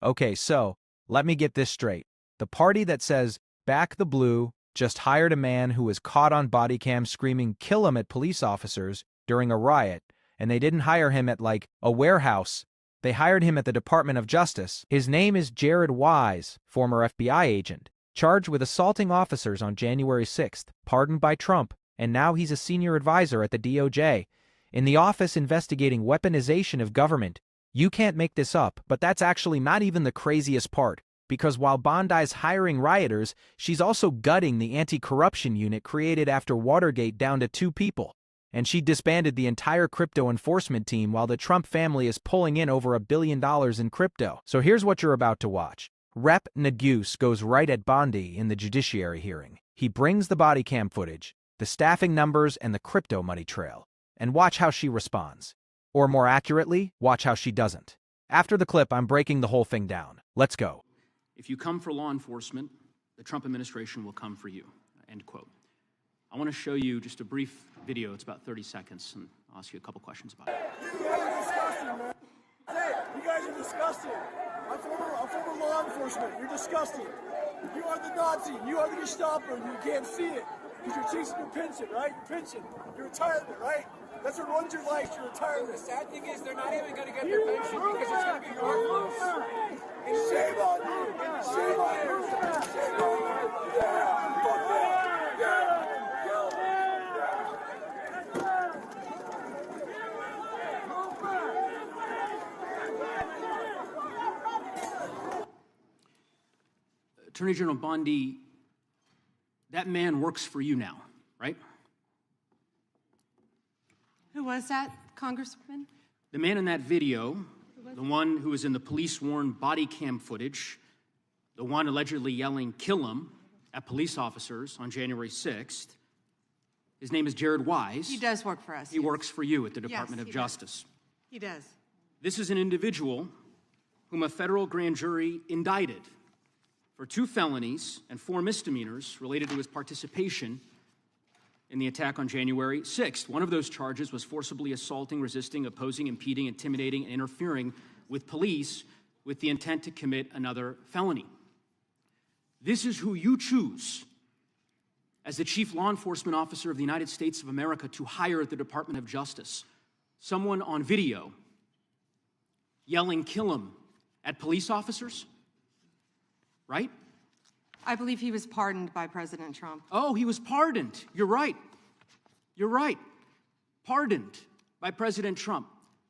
Okay, so let me get this straight. The party that says, back the blue, just hired a man who was caught on body cam screaming kill him at police officers during a riot, and they didn't hire him at, like, a warehouse. They hired him at the Department of Justice. His name is Jared Wise, former FBI agent, charged with assaulting officers on January 6th, pardoned by Trump, and now he's a senior advisor at the DOJ. In the office investigating weaponization of government. You can't make this up, but that's actually not even the craziest part, because while Bondi's hiring rioters, she's also gutting the anti-corruption unit created after Watergate down to 2 people. And she disbanded the entire crypto enforcement team while the Trump family is pulling in over $1 billion in crypto. So here's what you're about to watch. Rep. Neguse goes right at Bondi in the Judiciary hearing. He brings the body cam footage, the staffing numbers, and the crypto money trail. And watch how she responds. Or more accurately, watch how she doesn't. After the clip, I'm breaking the whole thing down. Let's go. If you come for law enforcement, the Trump administration will come for you, end quote. I want to show you just a brief video. It's about 30 seconds, and I'll ask you a couple questions about it. You guys are disgusting, man. Hey, you guys are disgusting. I'm former law enforcement. You're disgusting. You are the Nazi. You are the Gestapo. You can't see it because you're chasing your pension, right? Your pension, your retirement, right? That's what runs your life, your retirement. The sad thing is they're not even going to get their pension because it's going to be worthless. Shame on you! Shame on you! Shame on you! Yeah! Fuck that! Yeah! Attorney General Bondi, that man works for you now, right? Who was that, Congressman? The man in that video, the one who was in the police-worn body cam footage, the one allegedly yelling, kill him, at police officers on January 6th, his name is Jared Wise. He does work for us. He works for you at the Department of Justice. He does. This is an individual whom a federal grand jury indicted for 2 felonies and 4 misdemeanors related to his participation in the attack on January 6th. One of those charges was forcibly assaulting, resisting, opposing, impeding, intimidating, and interfering with police with the intent to commit another felony. This is who you choose as the chief law enforcement officer of the United States of America to hire at the Department of Justice. Someone on video yelling, kill him, at police officers, right? I believe he was pardoned by President Trump. Oh, he was pardoned. You're right. You're right. Pardoned by President Trump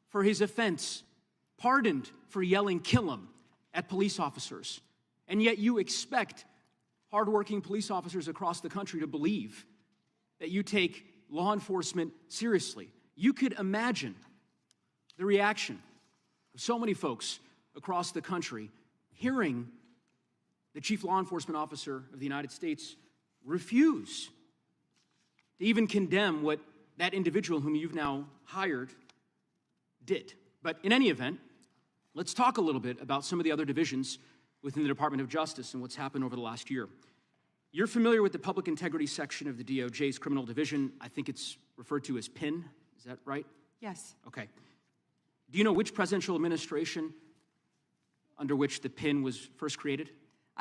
for his offense. Pardoned for yelling, kill him, at police officers. And yet you expect hardworking police officers across the country to believe that you take law enforcement seriously. You could imagine the reaction of so many folks across the country hearing the chief law enforcement officer of the United States refuse to even condemn what that individual whom you've now hired did. But in any event, let's talk a little bit about some of the other divisions within the Department of Justice and what's happened over the last year. You're familiar with the Public Integrity section of the DOJ's criminal division. I think it's referred to as PIN. Is that right? Yes. Okay. Do you know which presidential administration under which the PIN was first created?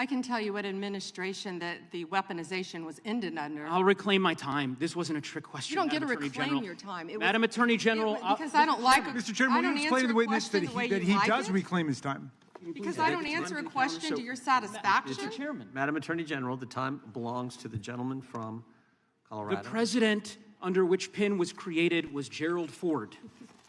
I can tell you what administration that the weaponization was ended under. I'll reclaim my time. This wasn't a trick question. You don't get to Madam Attorney reclaim General. your time. Madam Attorney General. Because I don't like Mr. Chairman, will you explain to the witness that he does reclaim his time? Because I don't answer a question to your satisfaction. Mr. Chairman. Madam Attorney General, the time belongs to the gentleman from Colorado. The president under which PIN was created was Gerald Ford.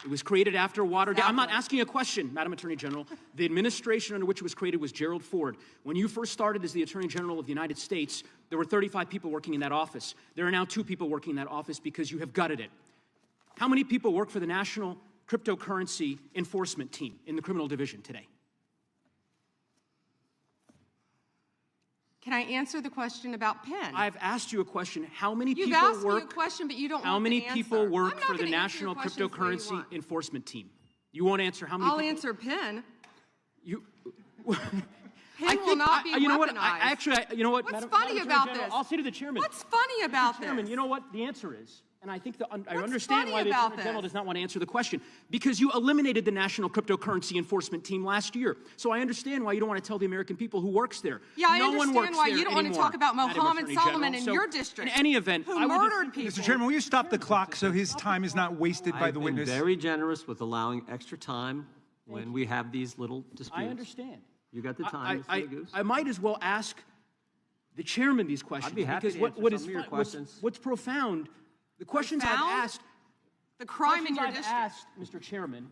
It was created after Watergate. I'm not asking a question, Madam Attorney General. The administration under which it was created was Gerald Ford. When you first started as the Attorney General of the United States, there were 35 people working in that office. There are now 2 people working in that office because you have gutted it. How many people work for the National Cryptocurrency Enforcement Team in the criminal division today? Can I answer the question about PIN? I've asked you a question. How many You've people asked work? me a question, but you don't How want many the answer. people work I'm not for the gonna answer National your questions the way you Cryptocurrency want. Enforcement Team? You won't answer how many I'll people? answer PIN. You. PIN will not be you know what? weaponized. You know what? What's Madam funny Attorney about General, this? I'll say to the chairman. What's funny about Chairman, this? you know what? The answer is And I think I What's understand why funny the about Attorney General this? does not want to answer the question. Because you eliminated the National Cryptocurrency Enforcement Team last year. So I understand why you don't want to tell the American people who works there. Yeah, I no one understand works why there you don't want to anymore, talk about Madam Mohammed Attorney Solomon General. in So, your district. in any event, who I would murdered people. Mr. Chairman, will you stop the clock so his time is not wasted by I've the been witness? very generous with allowing extra time when we have these little disputes. I understand. You got the time, Mr. Neguse. I might as well ask the chairman these questions. I'd be happy because to what answer what some is of your fu- questions. What's profound, the questions I've Profound? asked, The crime in questions your I've district. asked, Mr. Chairman,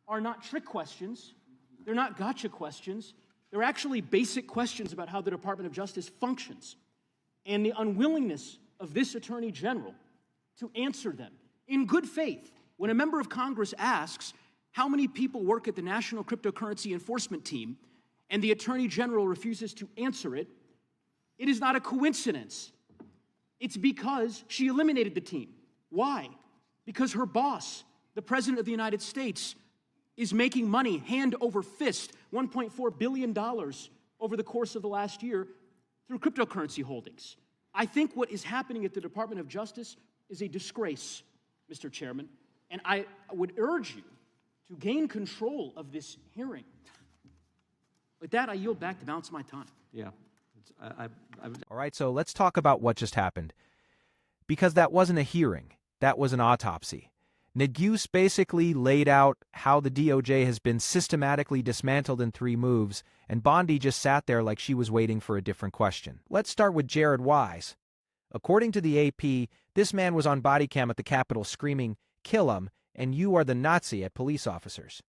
are not trick questions. They're not gotcha questions. They're actually basic questions about how the Department of Justice functions and the unwillingness of this Attorney General to answer them in good faith. When a member of Congress asks how many people work at the National Cryptocurrency Enforcement Team and the Attorney General refuses to answer it, it is not a coincidence. It's because she eliminated the team. Why? Because her boss, the President of the United States, is making money hand over fist, $1.4 billion over the course of the last year through cryptocurrency holdings. I think what is happening at the Department of Justice is a disgrace, Mr. Chairman, and I would urge you to gain control of this hearing. With that, I yield back the balance of my time. Yeah. All right, so let's talk about what just happened. Because that wasn't a hearing, that was an autopsy. Neguse basically laid out how the DOJ has been systematically dismantled in 3 moves, and Bondi just sat there like she was waiting for a different question. Let's start with Jared Wise. According to the AP, this man was on body cam at the Capitol screaming, "Kill him," and "You are the Nazi" at police officers.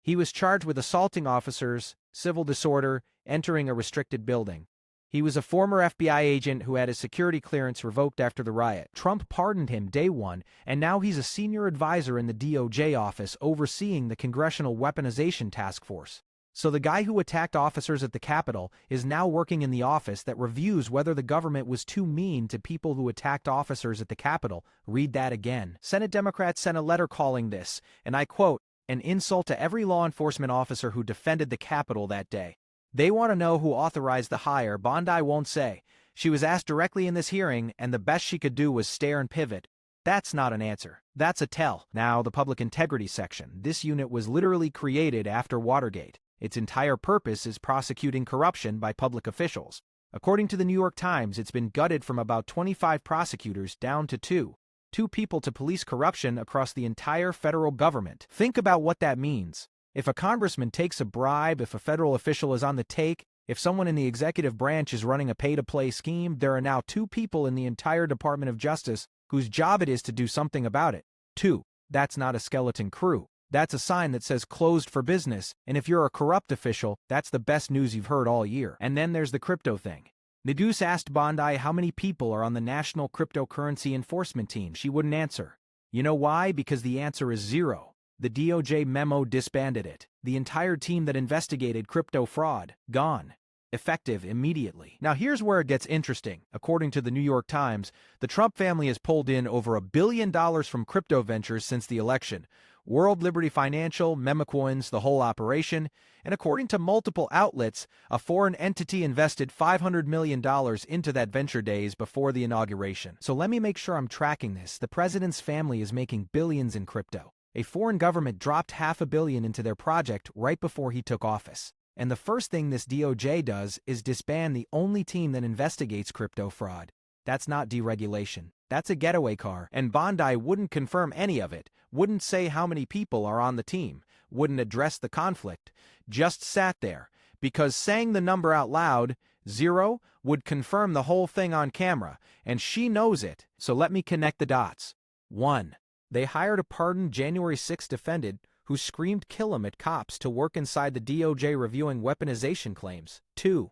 He was charged with assaulting officers, civil disorder, entering a restricted building. He was a former FBI agent who had his security clearance revoked after the riot. Trump pardoned him day one, and now he's a senior advisor in the DOJ office overseeing the Congressional Weaponization Task Force. So the guy who attacked officers at the Capitol is now working in the office that reviews whether the government was too mean to people who attacked officers at the Capitol. Read that again. Senate Democrats sent a letter calling this, and I quote, "an insult to every law enforcement officer who defended the Capitol that day." They want to know who authorized the hire. Bondi won't say. She was asked directly in this hearing, and the best she could do was stare and pivot. That's not an answer. That's a tell. Now, the public integrity section. This unit was literally created after Watergate. Its entire purpose is prosecuting corruption by public officials. According to the New York Times, it's been gutted from about 25 prosecutors down to 2. 2 people to police corruption across the entire federal government. Think about what that means. If a congressman takes a bribe, if a federal official is on the take, if someone in the executive branch is running a pay-to-play scheme, there are now 2 people in the entire Department of Justice whose job it is to do something about it. 2. That's not a skeleton crew. That's a sign that says closed for business, and if you're a corrupt official, that's the best news you've heard all year. And then there's the crypto thing. Neguse asked Bondi how many people are on the National Cryptocurrency Enforcement Team. She wouldn't answer. You know why? Because the answer is 0. The DOJ memo disbanded it. The entire team that investigated crypto fraud, gone. Effective immediately. Now here's where it gets interesting. According to the New York Times, the Trump family has pulled in over $1 billion from crypto ventures since the election. World Liberty Financial, Memecoins, the whole operation, and according to multiple outlets, a foreign entity invested $500 million into that venture days before the inauguration. So let me make sure I'm tracking this. The president's family is making billions in crypto. A foreign government dropped $500 million into their project right before he took office. And the first thing this DOJ does is disband the only team that investigates crypto fraud. That's not deregulation. That's a getaway car. And Bondi wouldn't confirm any of it, wouldn't say how many people are on the team, wouldn't address the conflict, just sat there. Because saying the number out loud, 0, would confirm the whole thing on camera, and she knows it. So let me connect the dots. 1. They hired a pardoned January 6 defendant who screamed "kill him" at cops to work inside the DOJ reviewing weaponization claims. 2.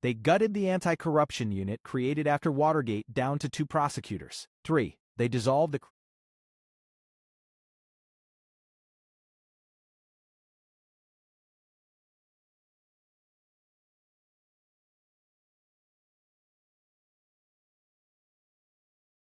They gutted the anti-corruption unit created after Watergate down to 2 prosecutors. 3. They dissolved the